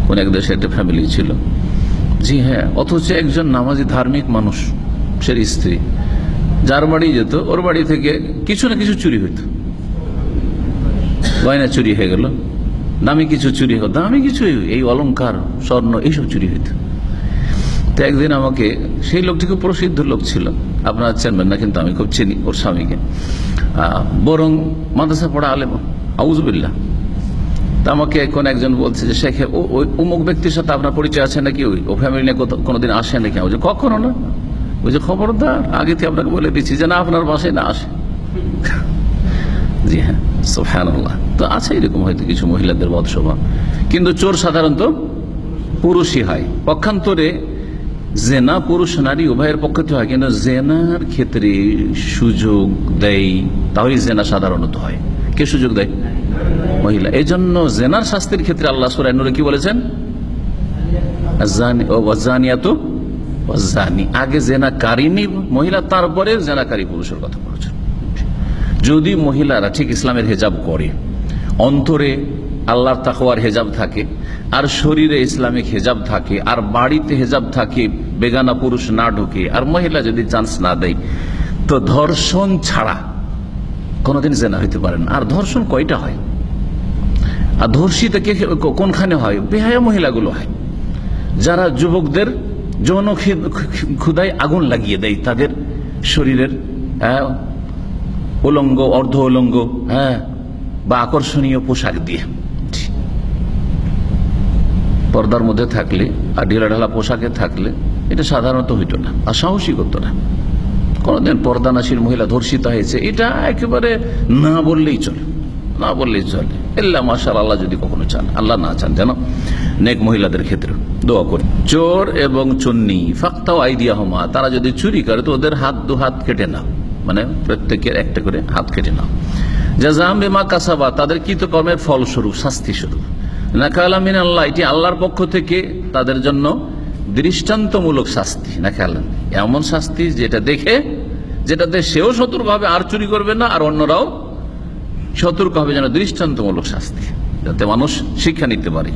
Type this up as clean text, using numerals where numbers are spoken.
কোন এক দেশে একটা ফ্যামিলি ছিল, জি হ্যাঁ, অথচ একজন নামাজি ধার্মিক মানুষ, সে স্ত্রী, যার বাড়ি যেত ওর বাড়ি থেকে কিছু না কিছু চুরি হইত। গয়না চুরি হয়ে গেল, দামি কিছু চুরি হতো, দামি কিছু এই অলংকার স্বর্ণ এইসব চুরি হইত। তো একদিন আমাকে, সেই লোকটি খুব প্রসিদ্ধ লোক ছিল, আপনারা চেনবেন না কিন্তু আমি খুব চিনি ওর স্বামীকে, বরং মাদ্রাসা পড়া আলেম, আউযুবিল্লাহ। তা আমাকে কোন একজন বলছে যে শেখ, ওই অমুক ব্যক্তির সাথে আপনার পরিচয় আছে নাকি, ও ফ্যামিলি নিয়ে কোনোদিন আসে নাকি? ওই যে কখনো না, ওই যে খবরদার, আগে থেকে আপনাকে বলে দিচ্ছি যে না, আপনার বাসায় না আসে। জি হ্যাঁ, সুবহানাল্লাহ। তো আছে এরকম হয়তো কিছু মহিলাদের বদস্বভাব, কিন্তু চোর সাধারণত পুরুষই হয়। পক্ষান্তরে জেনা পুরুষ নারী উভয়ের পক্ষে হয়, কিন্তু জেনার ক্ষেত্রে সুযোগ দেয়, তাহলে জেনা সাধারণত হয়। কে সুযোগ দেয়? মহিলা। এই জন্য জেনার শাস্তির ক্ষেত্রে আল্লাহ সূরা নূরে কি বলেছেন? আগে জেনাকারিনী মহিলা, তারপরে জেনাকারী পুরুষের কথা বলেছেন। যদি মহিলারা ঠিক ইসলামের হেজাব করে, অন্তরে আল্লাহর তাকওয়ার হেজাব থাকে, আর শরীরে ইসলামিক হেজাব থাকে, আর বাড়িতে হেজাব থাকে, বেগানা পুরুষ না ঢুকে, আর মহিলা যদি চান্স না দেয়, তো ধর্ষণ ছাড়া কোনোদিন জেনা হইতে পারে না। আর ধর্ষণ কয়টা হয়? আর ধর্ষিত কোনখানে হয়? বেহায়া মহিলাগুলো হয়, যারা যুবকদের যৌন ক্ষুধায় আগুন লাগিয়ে দেয় তাদের শরীরের উলঙ্গ, অর্ধ উলঙ্গ, বা আকর্ষণীয় পোশাক দিয়ে। পর্দার মধ্যে থাকলে আর ঢিলা ঢালা পোশাকে থাকলে এটা সাধারণত হইত না, আর সাহসী করতো না। কোনদিন পর্দানাশীল মহিলা ধর্ষিত হয়েছে, এটা একেবারে না বললেই চলে, না বললেই চলে। ইল্লা মাশাআল্লাহ, যদি কখনো চান, আল্লাহ না চান যেন নেক মহিলাদের ক্ষেত্রে দোয়া করি। চোর এবং চুন্নি ফাক্তাও আইদিয়াহুমা, তারা যদি চুরি করে তো ওদের হাত দু হাত কেটে নাও, মানে প্রত্যেকের একটা করে হাত কেটে নাও। জাযাম বিমা কাসাবা, তাদের কৃতকর্মের ফলস্বরূপ, শাস্তি স্বরূপ। নাকালা মিনাল্লাহ, এটি আল্লাহর পক্ষ থেকে তাদের জন্য দৃষ্টান্তমূলক শাস্তি। নাকালা এমন শাস্তি যেটা দেখে, যেটাতে সেও সতর্কভাবে আর চুরি করবে না, আর অন্যরাও সতর্ক হবে, যেন দৃষ্টান্তমূলক শাস্তি, যাতে মানুষ শিক্ষা নিতে পারে।